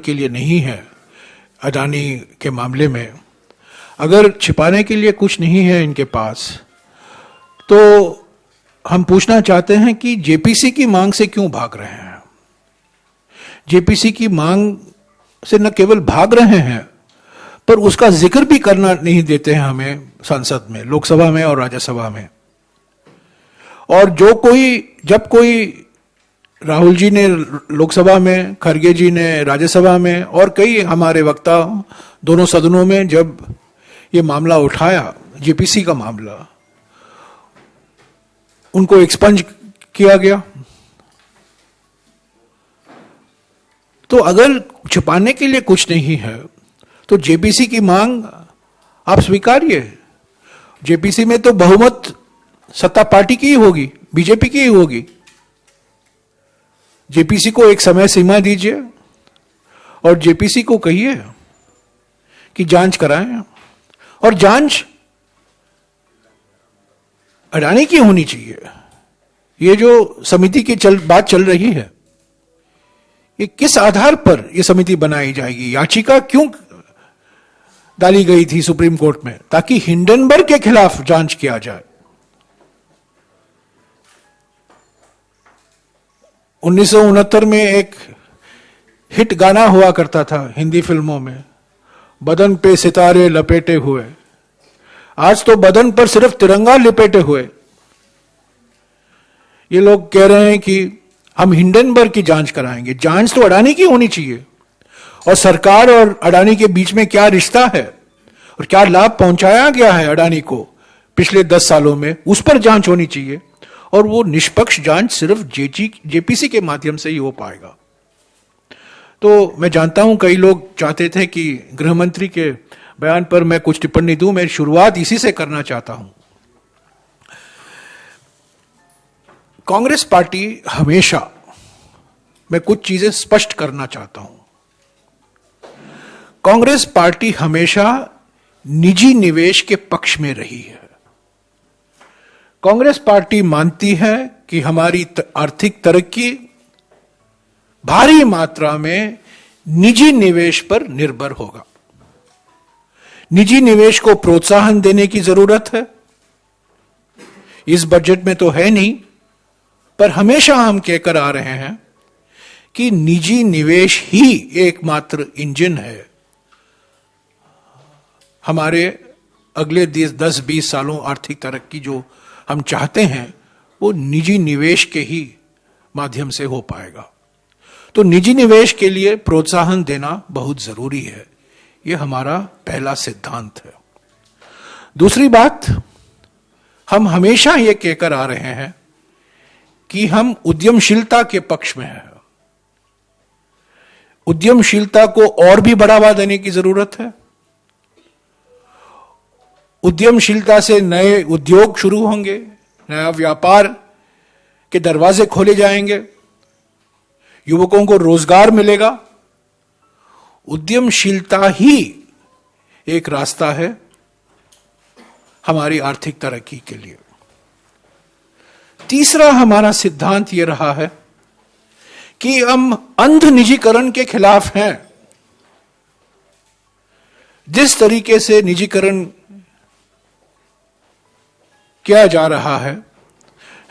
के लिए नहीं है अडानी के मामले में, अगर छिपाने के लिए कुछ नहीं है इनके पास, तो हम पूछना चाहते हैं कि जेपीसी की मांग से क्यों भाग रहे हैं। जेपीसी की मांग से न केवल भाग रहे हैं, पर उसका जिक्र भी करना नहीं देते हैं हमें संसद में, लोकसभा में और राज्यसभा में। और जब कोई राहुल जी ने लोकसभा में, खड़गे जी ने राज्यसभा में, और कई हमारे वक्ता दोनों सदनों में जब ये मामला उठाया, जेपीसी का मामला, उनको एक्सपंज किया गया। तो अगर छुपाने के लिए कुछ नहीं है तो जेपीसी की मांग आप स्वीकारिए। जेपीसी में तो बहुमत सत्ता पार्टी की ही होगी, बीजेपी की ही होगी। जेपीसी को एक समय सीमा दीजिए और जेपीसी को कहिए कि जांच कराएं, और जांच अडानी की होनी चाहिए। ये जो समिति की बात चल रही है, ये किस आधार पर यह समिति बनाई जाएगी? याचिका क्यों डाली गई थी सुप्रीम कोर्ट में? ताकि हिंडनबर्ग के खिलाफ जांच किया जाए। 1969 में एक हिट गाना हुआ करता था हिंदी फिल्मों में, बदन पे सितारे लपेटे हुए। आज तो बदन पर सिर्फ तिरंगा लपेटे हुए ये लोग कह रहे हैं कि हम हिंडनबर्ग की जांच कराएंगे। जांच तो अडानी की होनी चाहिए, और सरकार और अडानी के बीच में क्या रिश्ता है और क्या लाभ पहुंचाया गया है अडानी को पिछले 10 सालों में, उस पर जांच होनी चाहिए। और वो निष्पक्ष जांच सिर्फ जेपीसी के माध्यम से ही हो पाएगा। तो मैं जानता हूं कई लोग चाहते थे कि गृह मंत्री के बयान पर मैं कुछ टिप्पणी दूं। मैं शुरुआत इसी से करना चाहता हूं। कांग्रेस पार्टी हमेशा, मैं कुछ चीजें स्पष्ट करना चाहता हूं, कांग्रेस पार्टी हमेशा निजी निवेश के पक्ष में रही है। कांग्रेस पार्टी मानती है कि हमारी आर्थिक तरक्की भारी मात्रा में निजी निवेश पर निर्भर होगा। निजी निवेश को प्रोत्साहन देने की जरूरत है। इस बजट में तो है नहीं, पर हमेशा हम कहकर आ रहे हैं कि निजी निवेश ही एकमात्र इंजन है हमारे अगले 10-20 सालों आर्थिक तरक्की जो हम चाहते हैं, वो निजी निवेश के ही माध्यम से हो पाएगा। तो निजी निवेश के लिए प्रोत्साहन देना बहुत जरूरी है। यह हमारा पहला सिद्धांत है। दूसरी बात, हम हमेशा यह कहकर आ रहे हैं कि हम उद्यमशीलता के पक्ष में हैं। उद्यमशीलता को और भी बढ़ावा देने की जरूरत है। उद्यमशीलता से नए उद्योग शुरू होंगे, नया व्यापार के दरवाजे खोले जाएंगे, युवकों को रोजगार मिलेगा। उद्यमशीलता ही एक रास्ता है हमारी आर्थिक तरक्की के लिए। तीसरा हमारा सिद्धांत यह रहा है कि हम अंध निजीकरण के खिलाफ हैं। जिस तरीके से निजीकरण किया जा रहा है,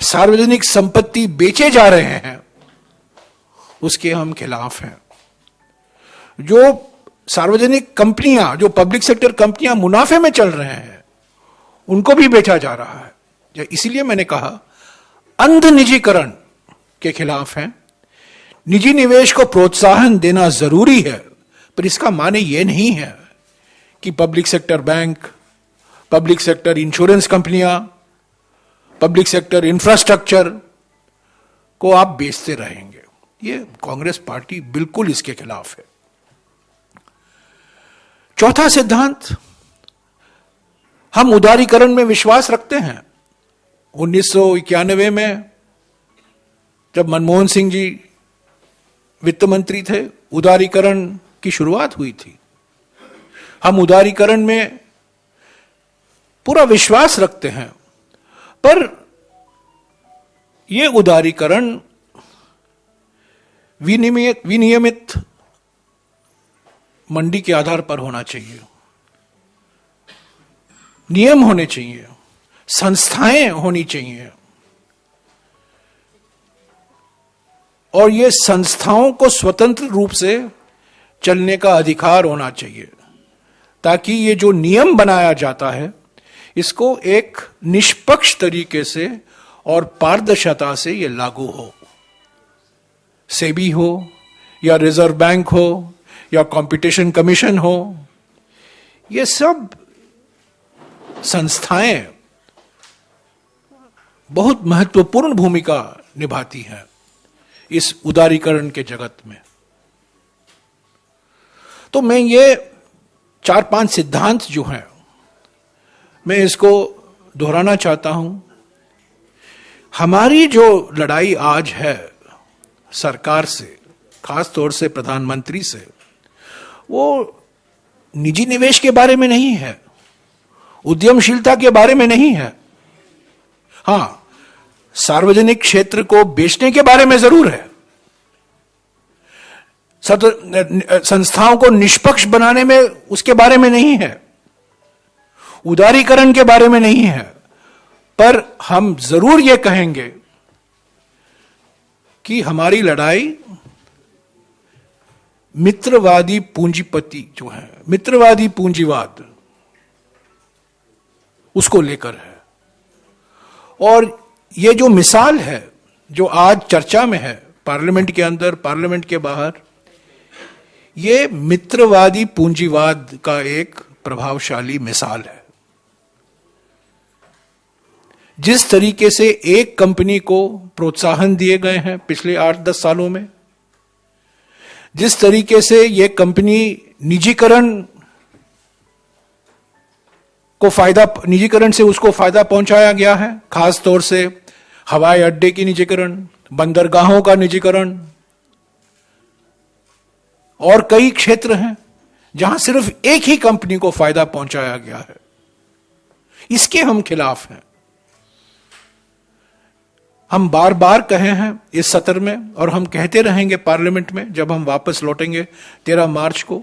सार्वजनिक संपत्ति बेचे जा रहे हैं, उसके हम खिलाफ हैं। जो सार्वजनिक कंपनियां, जो पब्लिक सेक्टर कंपनियां मुनाफे में चल रहे हैं, उनको भी बेचा जा रहा है। इसीलिए मैंने कहा अंध निजीकरण के खिलाफ हैं। निजी निवेश को प्रोत्साहन देना जरूरी है, पर इसका माने यह नहीं है कि public sector bank, public sector insurance कंपनियां, पब्लिक सेक्टर इंफ्रास्ट्रक्चर को आप बेचते रहेंगे। ये कांग्रेस पार्टी बिल्कुल इसके खिलाफ है। चौथा सिद्धांत, हम उदारीकरण में विश्वास रखते हैं। 1991 में जब मनमोहन सिंह जी वित्त मंत्री थे, उदारीकरण की शुरुआत हुई थी। हम उदारीकरण में पूरा विश्वास रखते हैं, पर यह उदारीकरण विनियमित मंडी के आधार पर होना चाहिए, नियम होने चाहिए, संस्थाएं होनी चाहिए, और ये संस्थाओं को स्वतंत्र रूप से चलने का अधिकार होना चाहिए, ताकि ये जो नियम बनाया जाता है इसको एक निष्पक्ष तरीके से और पारदर्शिता से ये लागू हो। सेबी हो या रिजर्व बैंक हो या कंपटीशन कमीशन हो, ये सब संस्थाएं बहुत महत्वपूर्ण भूमिका निभाती हैं इस उदारीकरण के जगत में। तो मैं ये 4-5 सिद्धांत जो हैं मैं इसको दोहराना चाहता हूं। हमारी जो लड़ाई आज है सरकार से, खास तौर से प्रधानमंत्री से, वो निजी निवेश के बारे में नहीं है, उद्यमशीलता के बारे में नहीं है। हां, सार्वजनिक क्षेत्र को बेचने के बारे में जरूर है, संस्थाओं को निष्पक्ष बनाने में उसके बारे में नहीं है, उदारीकरण के बारे में नहीं है। पर हम जरूर यह कहेंगे कि हमारी लड़ाई मित्रवादी पूंजीपति जो है, मित्रवादी पूंजीवाद, उसको लेकर है। और ये जो मिसाल है जो आज चर्चा में है, पार्लियामेंट के अंदर, पार्लियामेंट के बाहर, ये मित्रवादी पूंजीवाद का एक प्रभावशाली मिसाल है। जिस तरीके से एक कंपनी को प्रोत्साहन दिए गए हैं पिछले 8-10 सालों में, जिस तरीके से ये कंपनी निजीकरण से उसको फायदा पहुंचाया गया है, खास तौर से हवाई अड्डे की निजीकरण, बंदरगाहों का निजीकरण, और कई क्षेत्र हैं जहां सिर्फ एक ही कंपनी को फायदा पहुंचाया गया है, इसके हम खिलाफ हैं। हम बार बार कहे हैं इस सत्र में, और हम कहते रहेंगे पार्लियामेंट में जब हम वापस लौटेंगे 13 मार्च को,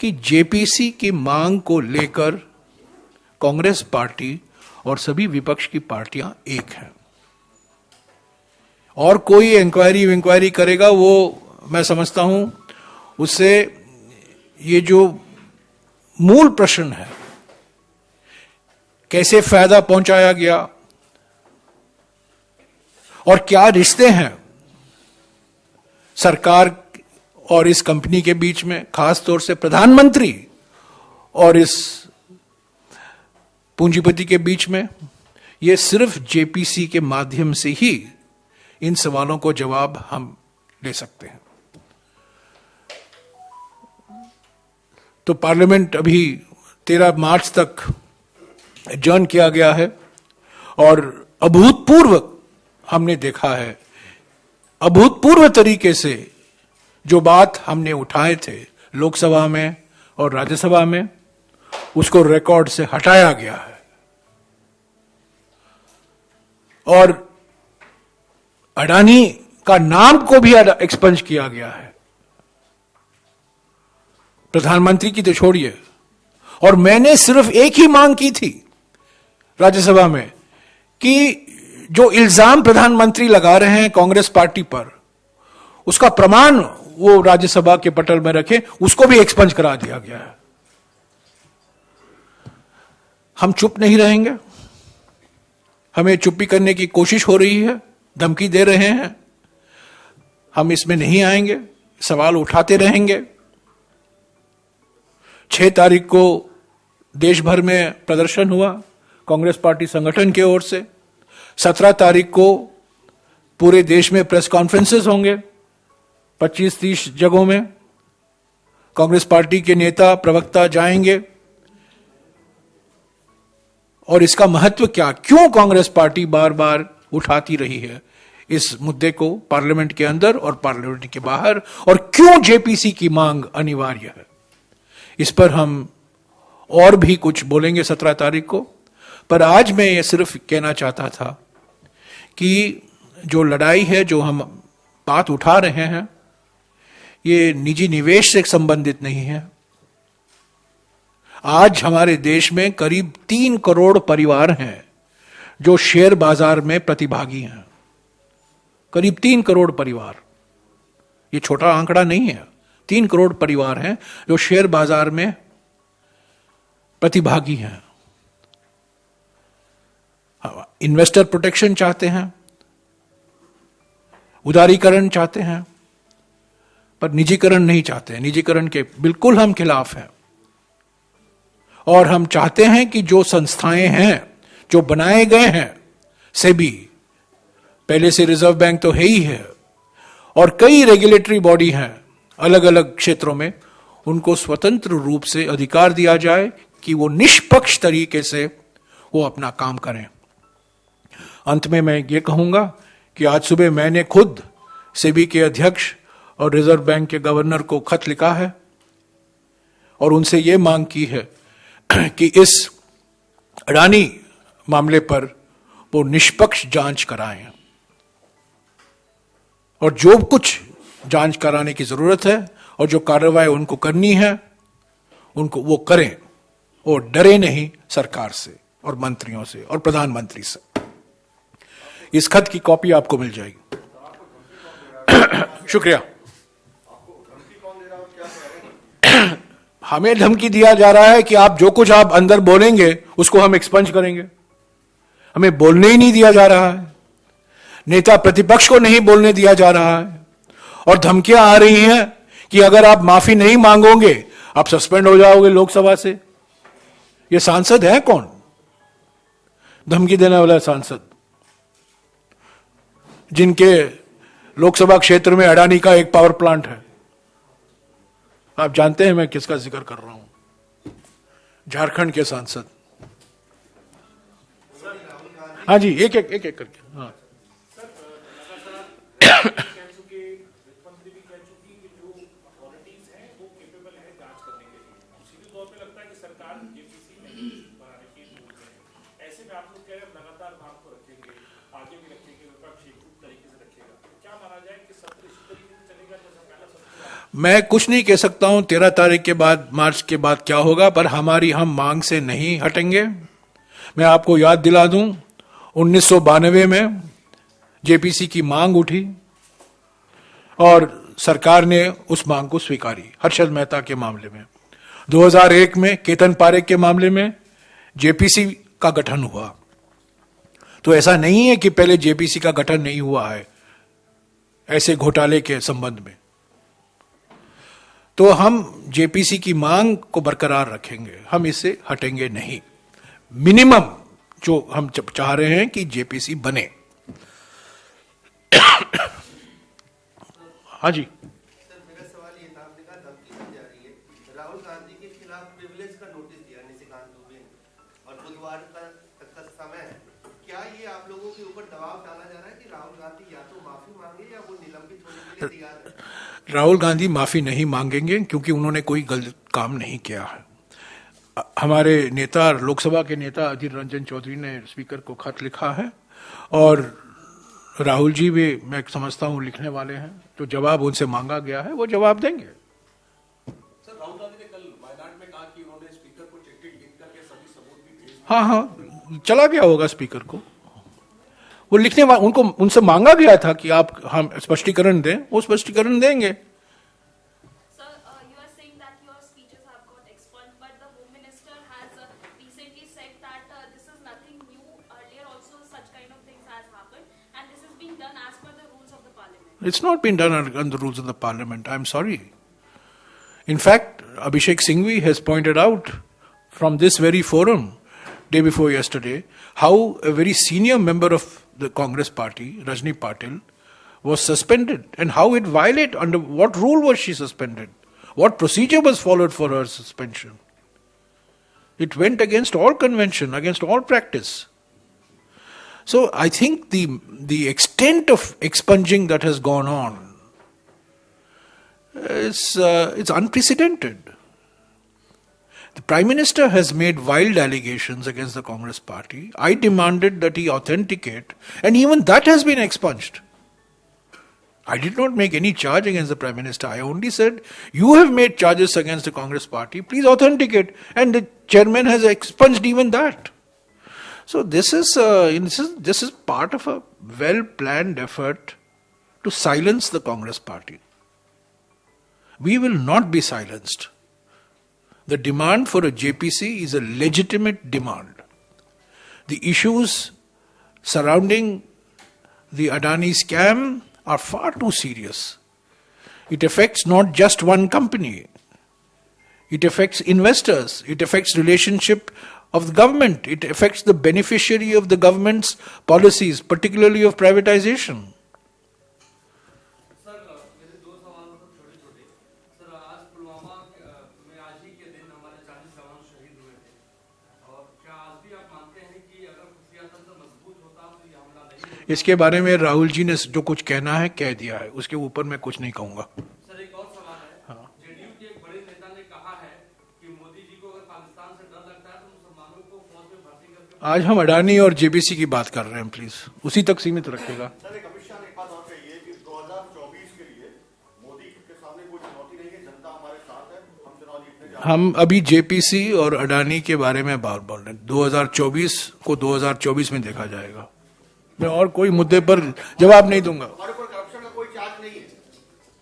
कि जेपीसी की मांग को लेकर कांग्रेस पार्टी और सभी विपक्ष की पार्टियां एक हैं। और कोई इंक्वायरी करेगा, वो मैं समझता हूं उससे ये जो मूल प्रश्न है, कैसे फायदा पहुंचाया गया और क्या रिश्ते हैं सरकार और इस कंपनी के बीच में, खास तौर से प्रधानमंत्री और इस पूंजीपति के बीच में, ये सिर्फ जेपीसी के माध्यम से ही इन सवालों को जवाब हम ले सकते हैं। तो पार्लियामेंट अभी 13 मार्च तक एडजर्न किया गया है, और अभूतपूर्व हमने देखा है, अभूतपूर्व तरीके से जो बात हमने उठाए थे लोकसभा में और राज्यसभा में, उसको रिकॉर्ड से हटाया गया है। और अडानी का नाम को भी एक्सपंज किया गया है, प्रधानमंत्री की तो छोड़िए। और मैंने सिर्फ एक ही मांग की थी राज्यसभा में कि जो इल्जाम प्रधानमंत्री लगा रहे हैं कांग्रेस पार्टी पर, उसका प्रमाण वो राज्यसभा के पटल में रखें, उसको भी एक्सपंज करा दिया गया है। हम चुप नहीं रहेंगे, हमें चुप्पी करने की कोशिश हो रही है, धमकी दे रहे हैं, हम इसमें नहीं आएंगे, सवाल उठाते रहेंगे। 6 तारीख को देश भर में प्रदर्शन हुआ कांग्रेस पार्टी संगठन की ओर से। 17 तारीख को पूरे देश में प्रेस कॉन्फ्रेंसेस होंगे 25-30 जगहों में। कांग्रेस पार्टी के नेता, प्रवक्ता जाएंगे, और इसका महत्व क्या, क्यों कांग्रेस पार्टी बार बार उठाती रही है इस मुद्दे को पार्लियामेंट के अंदर और पार्लियामेंट के बाहर, और क्यों जेपीसी की मांग अनिवार्य है, इस पर हम और भी कुछ बोलेंगे 17 तारीख को। पर आज मैं ये सिर्फ कहना चाहता था कि जो लड़ाई है, जो हम बात उठा रहे हैं, ये निजी निवेश से संबंधित नहीं है। आज हमारे देश में करीब 3 करोड़ परिवार हैं जो शेयर बाजार में प्रतिभागी हैं। करीब 3 करोड़ परिवार, ये छोटा आंकड़ा नहीं है। 3 करोड़ परिवार हैं जो शेयर बाजार में प्रतिभागी हैं। इन्वेस्टर प्रोटेक्शन चाहते हैं, उदारीकरण चाहते हैं, पर निजीकरण नहीं चाहते हैं। निजीकरण के बिल्कुल हम खिलाफ हैं। और हम चाहते हैं कि जो संस्थाएं हैं, जो बनाए गए हैं, सेबी, पहले से रिजर्व बैंक तो है ही है, और कई रेगुलेटरी बॉडी हैं अलग अलग क्षेत्रों में, उनको स्वतंत्र रूप से अधिकार दिया जाए कि वो निष्पक्ष तरीके से वो अपना काम करें। अंत में मैं ये कहूंगा कि आज सुबह मैंने खुद सेबी के अध्यक्ष और रिजर्व बैंक के गवर्नर को खत लिखा है और उनसे ये मांग की है कि इस अडानी मामले पर वो निष्पक्ष जांच कराएं और जो कुछ जांच कराने की जरूरत है और जो कार्रवाई उनको करनी है उनको वो करें और डरे नहीं सरकार से और मंत्रियों से और प्रधानमंत्री से। इस खत की कॉपी आपको मिल जाएगी। शुक्रिया। हमें धमकी दिया जा रहा है कि आप जो कुछ आप अंदर बोलेंगे उसको हम एक्सपंज करेंगे। हमें बोलने ही नहीं दिया जा रहा है। नेता प्रतिपक्ष को नहीं बोलने दिया जा रहा है और धमकियां आ रही हैं कि अगर आप माफी नहीं मांगोगे आप सस्पेंड हो जाओगे लोकसभा से। ये सांसद है कौन? धमकी देने वाला सांसद, जिनके लोकसभा क्षेत्र में अडानी का एक पावर प्लांट है। आप जानते हैं मैं किसका जिक्र कर रहा हूं, झारखंड के सांसद। हाँ जी, एक करके। हाँ मैं कुछ नहीं कह सकता हूं 13 तारीख के बाद, मार्च के बाद क्या होगा, पर हम मांग से नहीं हटेंगे। मैं आपको याद दिला दूं 1992 में जेपीसी की मांग उठी और सरकार ने उस मांग को स्वीकारी हर्षद मेहता के मामले में। 2001 में केतन पारेख के मामले में जेपीसी का गठन हुआ। तो ऐसा नहीं है कि पहले जेपीसी का गठन नहीं हुआ है ऐसे घोटाले के संबंध में। तो हम जेपीसी की मांग को बरकरार रखेंगे, हम इससे हटेंगे नहीं। मिनिमम जो हम चाह रहे हैं कि जेपीसी बने। हाँ जी, सर मेरा सवाल ये था, आपने कहा धमकी दी जा रही है। राहुल गांधी के खिलाफ प्रिविलेज का नोटिस दिया निशिकांत दुबे ने और बुधवार तक का समय है। क्या ये आप लोगों के ऊपर दबाव डाला जा रहा है कि राहुल गांधी या तो माफी मांगे या वो निलंबित होने के लिए तैयार है? राहुल गांधी माफी नहीं मांगेंगे क्योंकि उन्होंने कोई गलत काम नहीं किया है। हमारे नेता, लोकसभा के नेता अधीर रंजन चौधरी ने स्पीकर को खत लिखा है और राहुल जी भी मैं समझता हूं लिखने वाले हैं। तो जवाब उनसे मांगा गया है, वो जवाब देंगे। सर, राहुल गांधी ने कल वायनाड में कहा कि उन्होंने स्पीकर को चिट्ठी लिख करके सभी सबूत भी भेज दिए। हाँ, चला गया होगा स्पीकर को। वो लिखने उनको उनसे मांगा गया था कि आप हम स्पष्टीकरण दें, वो स्पष्टीकरण देंगे। It's not been done under the rules of the parliament. I'm sorry. In fact, Abhishek Singhvi has pointed out from this very forum, day before yesterday, how a very senior member of the Congress party, Rajni Patil, was suspended and how it violated, under what rule was she suspended? What procedure was followed for her suspension? It went against all convention, against all practice. So I think the extent of expunging that has gone on is it's unprecedented. The Prime Minister has made wild allegations against the Congress party. I demanded that he authenticate, and even that has been expunged. I did not make any charge against the Prime Minister. I only said, you have made charges against the Congress party. Please authenticate. And the chairman has expunged even that. So this is part of a well-planned effort to silence the Congress party. We will not be silenced. The demand for a JPC is a legitimate demand. The issues surrounding the Adani scam are far too serious. It affects not just one company. It affects investors. It affects relationship of the government. It affects the beneficiary of the government's policies, particularly of privatization. Sir मेरे दो सवाल मतलब छोटे-छोटे। Sir आज पुलवामा में आज ही के दिन हमारे 40 जवान शहीद हुए थे और क्या आज भी आप मानते हैं कि अगर सियासत मजबूत होता तो ये हमला नहीं होता? इसके बारे में राहुल जी ने जो कुछ कहना है कह दिया है, उसके ऊपर मैं कुछ नहीं कहूंगा। सर एक और सवाल है, जेडीयू के एक बड़े नेता ने कहा है कि मोदी जी को अगर पाकिस्तान से डर लगता है तो मुसलमानों को फौज में भर्ती करके। आज हम अडानी और जेपीसी की बात कर रहे हैं, प्लीज उसी तक सीमित रखिएगा। सर एक अमित शाह ने एक बात और कही है कि 2024 के लिए मोदी के सामने कोई चुनौती नहीं है, जनता हमारे साथ है, हम चुनाव जीतने जा रहे हैं। हम अभी जेपीसी और अडानी के बारे में बात बोल रहे हैं। 2024 को 2024 में देखा जाएगा। मैं और कोई मुद्दे पर जवाब नहीं दूंगा। हमारे ऊपर करप्शन का कोई चार्ज नहीं है,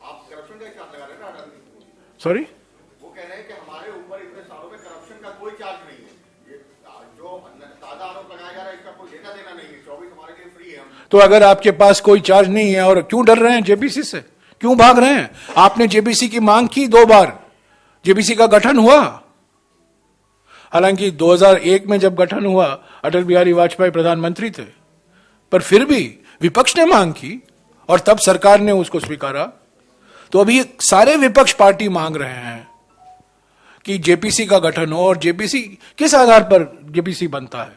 आप करप्शन का चार्ज लगा रहे हैं ना अडानी। सॉरी, वो कह रहे हैं कि हमारे ऊपर इतने सालों में करप्शन का कोई चार्ज नहीं है, ये जो ताजा आरोप लगाया जा रहा है इसका कोई लेना देना नहीं है, 24 हमारे लिए फ्री है। हम तो अगर आपके पास कोई चार्ज नहीं है और क्यों डर रहे हैं जेपीसी से, क्यों भाग रहे हैं? आपने जेपीसी की मांग की 2 बार, जेपीसी का गठन हुआ। हालांकि 2001 में जब गठन हुआ अटल बिहारी वाजपेयी प्रधानमंत्री थे, पर फिर भी विपक्ष ने मांग की और तब सरकार ने उसको स्वीकारा। तो अभी सारे विपक्ष पार्टी मांग रहे हैं कि जेपीसी का गठन हो। और जेपीसी किस आधार पर जेपीसी बनता है?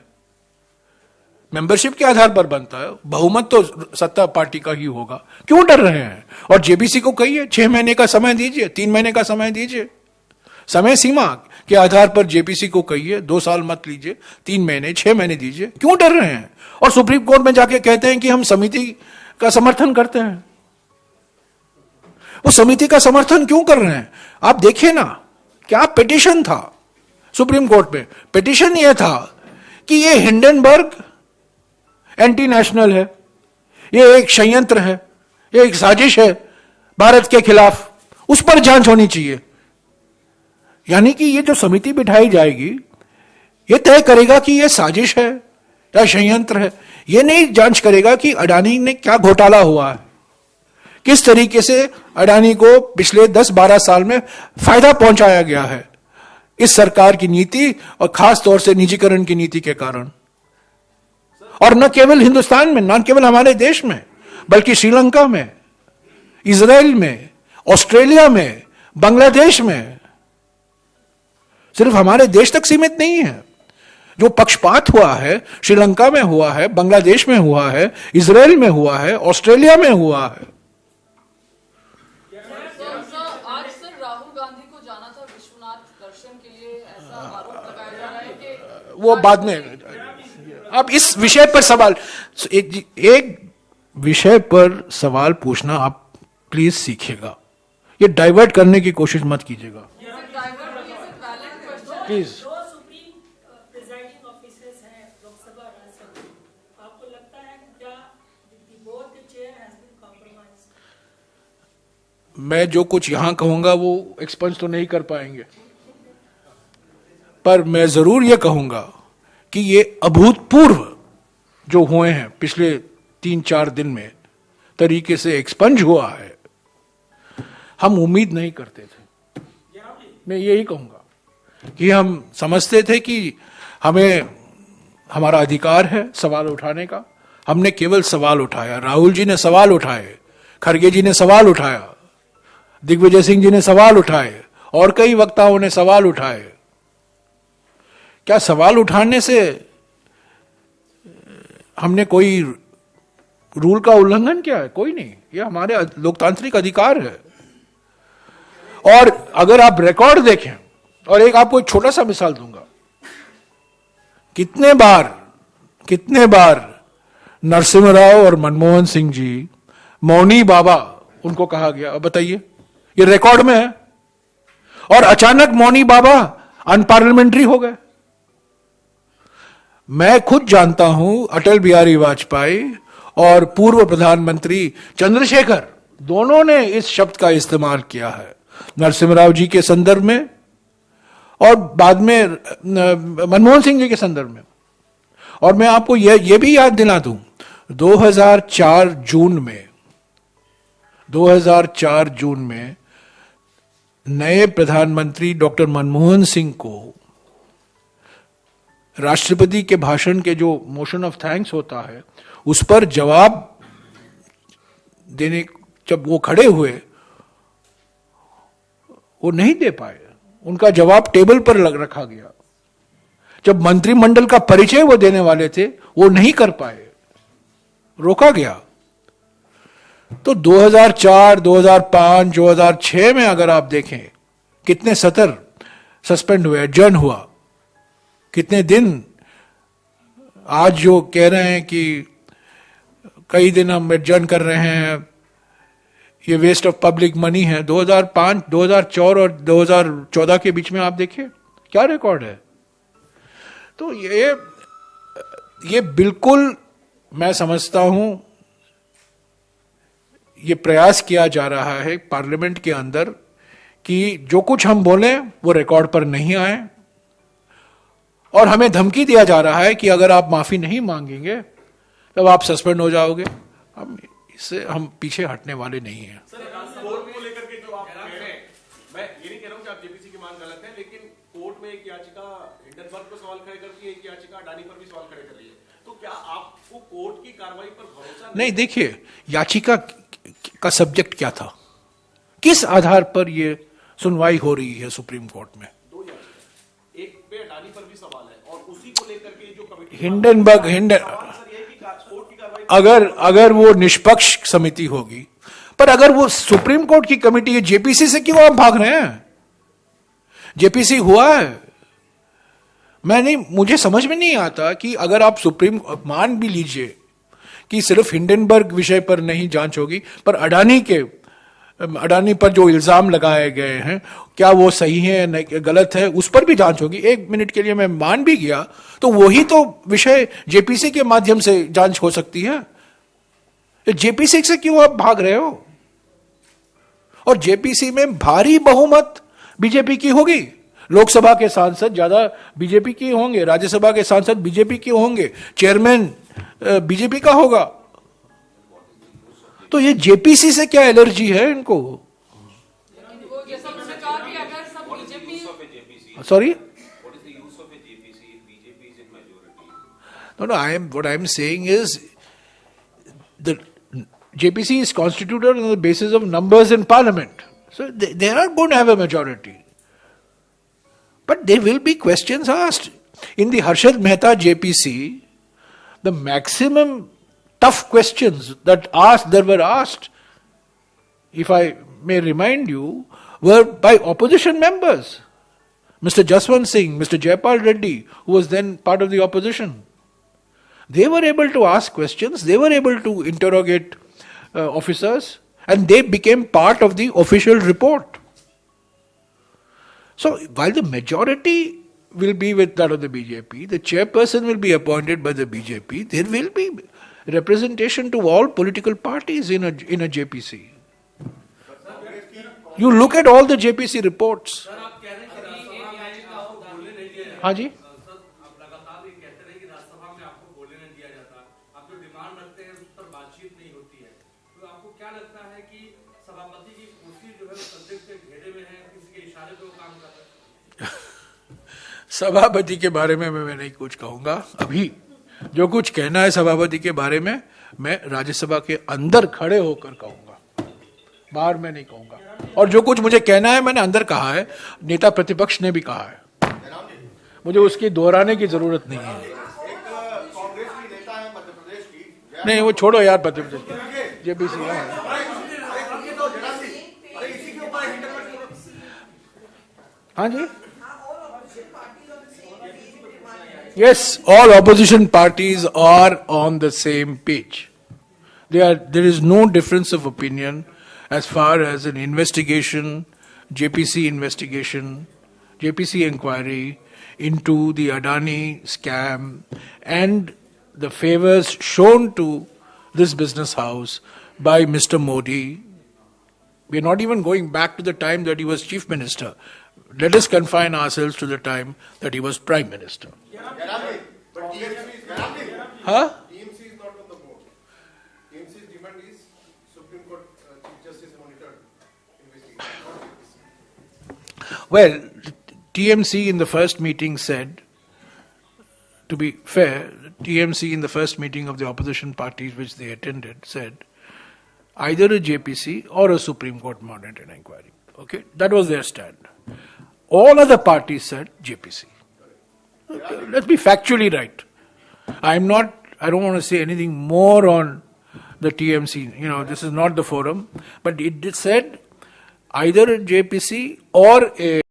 मेंबरशिप के आधार पर बनता है। बहुमत तो सत्ता पार्टी का ही होगा। क्यों डर रहे हैं? और जेपीसी को कहिए 6 महीने का समय दीजिए, 3 महीने का समय दीजिए, समय सीमा के आधार पर जेपीसी को कहिए 2 साल मत लीजिए, 3 महीने 6 महीने दीजिए। क्यों डर रहे हैं? और सुप्रीम कोर्ट में जाके कहते हैं कि हम समिति का समर्थन करते हैं। वो समिति का समर्थन क्यों कर रहे हैं? आप देखिए ना, क्या पिटीशन था सुप्रीम कोर्ट में। पिटीशन यह था कि ये हिंडनबर्ग एंटी नेशनल है, ये एक षड्यंत्र है, ये एक साजिश है भारत के खिलाफ, उस पर जांच होनी चाहिए। यानी कि ये जो समिति बिठाई जाएगी ये तय करेगा कि ये साजिश है या षड्यंत्र है। ये नहीं जांच करेगा कि अडानी ने क्या घोटाला हुआ है, किस तरीके से अडानी को पिछले 10-12 साल में फायदा पहुंचाया गया है इस सरकार की नीति और खास तौर से निजीकरण की नीति के कारण। और न केवल हिंदुस्तान में, न केवल हमारे देश में, बल्कि श्रीलंका में, इजराइल में, ऑस्ट्रेलिया में, बांग्लादेश में। सिर्फ हमारे देश तक सीमित नहीं है। जो पक्षपात हुआ है श्रीलंका में हुआ है, बांग्लादेश में हुआ है, इजराइल में हुआ है, ऑस्ट्रेलिया में हुआ है। आज सर राहुल गांधी को जाना था विश्वनाथ दर्शन के लिए, ऐसा आरोप लगाया जा रहा है कि वो बाद में। अब इस विषय पर सवाल, एक विषय पर सवाल पूछना आप प्लीज सीखिएगा। ये डाइवर्ट करने की कोशिश मत कीजिएगा प्लीज। दो सुप्रीम प्रिजाइडिंग ऑफिसर्स हैं लोकसभा और राज्यसभा, आपको लगता है कि क्या both the chair has been compromised? मैं जो कुछ यहां कहूंगा वो एक्सपंज तो नहीं कर पाएंगे, पर मैं जरूर ये कहूंगा कि ये अभूतपूर्व जो हुए हैं पिछले 3-4 दिन में तरीके से एक्सपंज हुआ है, हम उम्मीद नहीं करते थे। मैं यही कहूंगा कि हम समझते थे कि हमें हमारा अधिकार है सवाल उठाने का। हमने केवल सवाल उठाया, राहुल जी ने सवाल उठाए, खड़गे जी ने सवाल उठाया, दिग्विजय सिंह जी ने सवाल उठाए और कई वक्ताओं ने सवाल उठाए। क्या सवाल उठाने से हमने कोई रूल का उल्लंघन किया है? कोई नहीं। यह हमारे लोकतांत्रिक अधिकार है। और अगर आप रिकॉर्ड देखें, और एक आपको एक छोटा सा मिसाल दूंगा, कितने बार नरसिम्हा राव और मनमोहन सिंह जी मौनी बाबा उनको कहा गया। अब बताइए, ये रिकॉर्ड में है। और अचानक मौनी बाबा अनपार्लियामेंट्री हो गए। मैं खुद जानता हूं अटल बिहारी वाजपेयी और पूर्व प्रधानमंत्री चंद्रशेखर दोनों ने इस शब्द का इस्तेमाल किया है, नरसिम्हा राव जी के संदर्भ में और बाद में मनमोहन सिंह जी के संदर्भ में। और मैं आपको यह भी याद दिला दूं, 2004 जून में नए प्रधानमंत्री डॉक्टर मनमोहन सिंह को राष्ट्रपति के भाषण के जो मोशन ऑफ थैंक्स होता है उस पर जवाब देने जब वो खड़े हुए, वो नहीं दे पाए। उनका जवाब टेबल पर रखा गया। जब मंत्रिमंडल का परिचय वो देने वाले थे वो नहीं कर पाए, रोका गया। तो 2004, 2005, 2006 में अगर आप देखें कितने सत्र सस्पेंड हुए, एडजर्न हुआ, कितने दिन। आज जो कह रहे हैं कि कई दिन हम एडजर्न कर रहे हैं, ये वेस्ट ऑफ पब्लिक मनी है। 2005, 2004 और 2014 के बीच में आप देखिए क्या रिकॉर्ड है। तो ये बिल्कुल मैं समझता हूं ये प्रयास किया जा रहा है पार्लियामेंट के अंदर कि जो कुछ हम बोले वो रिकॉर्ड पर नहीं आए, और हमें धमकी दिया जा रहा है कि अगर आप माफी नहीं मांगेंगे तब आप सस्पेंड हो जाओगे। इससे हम पीछे हटने वाले नहीं हैं। सर, कोर्ट को लेकर के जो आप कह रहे हैं, मैं ये नहीं कह रहा हूं कि आप जेपीसी की मांग गलत है, लेकिन कोर्ट में एक याचिका हिंडनबर्ग पर सवाल खड़े करती है, एक याचिका अडानी पर भी सवाल खड़े कर रही है। तो क्या आपको कोर्ट की कार्रवाई पर भरोसा नहीं? देखिए, याचिका का सब्जेक्ट क्या था, किस आधार पर यह सुनवाई हो रही है सुप्रीम कोर्ट में? दो याचिका, एक पे अडानी पर भी सवाल है और उसी को लेकर के जो कमेटी अगर वो निष्पक्ष समिति होगी, पर अगर वो सुप्रीम कोर्ट की कमेटी है, जेपीसी से क्यों आप भाग रहे हैं? जेपीसी हुआ है। मुझे समझ में नहीं आता कि अगर आप सुप्रीम, मान भी लीजिए कि सिर्फ हिंडनबर्ग विषय पर नहीं जांच होगी, पर अडानी पर जो इल्जाम लगाए गए हैं क्या वो सही है गलत है, उस पर भी जांच होगी। एक मिनट के लिए मैं मान भी गया तो वही तो विषय जेपीसी के माध्यम से जांच हो सकती है। जेपीसी से क्यों आप भाग रहे हो? और जेपीसी में भारी बहुमत बीजेपी की होगी, लोकसभा के सांसद ज्यादा बीजेपी के होंगे, राज्यसभा के सांसद बीजेपी के होंगे, चेयरमैन बीजेपी का होगा। तो ये जेपीसी से क्या एलर्जी है इनको? वो जैसा उन्होंने कहा कि अगर सब BJP, sorry, what is the use of a JPC if BJP is in majority? No, what I am saying is the JPC is constituted on the basis of numbers in parliament. So they are going to have a majority. But there will be questions asked. In the Harshad Mehta JPC, the maximum tough questions that were asked, if I may remind you, were by opposition members. Mr. Jaswant Singh, Mr. Jayapal Reddy, who was then part of the opposition. They were able to ask questions, they were able to interrogate officers, and they became part of the official report. So, while the majority will be with that of the BJP, the chairperson will be appointed by the BJP, there will be representation to all political parties in a JPC. You look at all the JPC reports. Sir आप कह रहे हैं कि एक याचिका आपको बोलने नहीं दिया जाता। हाँ जी। सर आप लगातार ये कहते रहे कि राज्यसभा में आपको बोलने नहीं दिया जाता, आप जो डिमांड रखते हैं उस पर बातचीत नहीं होती है, तो आपको क्या लगता है कि सभापति की कुर्सी जो है सब्जेक्ट के घेरे में है, किसी के इशारे पे वो काम कर रहा है? सभापति के बारे में मैं नहीं कुछ कहूंगा। अभी जो कुछ कहना है सभापति के बारे में मैं राज्यसभा के अंदर खड़े होकर कहूंगा, बाहर में नहीं कहूंगा। और जो कुछ मुझे कहना है मैंने अंदर कहा है, नेता प्रतिपक्ष ने भी कहा है, मुझे उसकी दोहराने की जरूरत नहीं है। कांग्रेस की नेता है मध्य प्रदेश की, नहीं वो छोड़ो यार, मध्य प्रदेश जेपीसी है। हाँ जी, yes, all opposition parties are on the same page. There is no difference of opinion, as far as an investigation, JPC inquiry into the Adani scam and the favors shown to this business house by Mr. Modi. We are not even going back to the time that he was chief minister. Let us confine ourselves to the time that he was prime minister. But Huh? TMC is not on the board. TMC's demand is Supreme Court Chief Justice monitored investigation. Well, TMC in the first meeting said, to be fair, TMC in the first meeting of the opposition parties which they attended said either a JPC or a Supreme Court monitoring inquiry. Okay, that was their stand. All other parties said JPC. Okay, let's be factually right. I don't want to say anything more on the TMC. This is not the forum. But it said either a JPC or a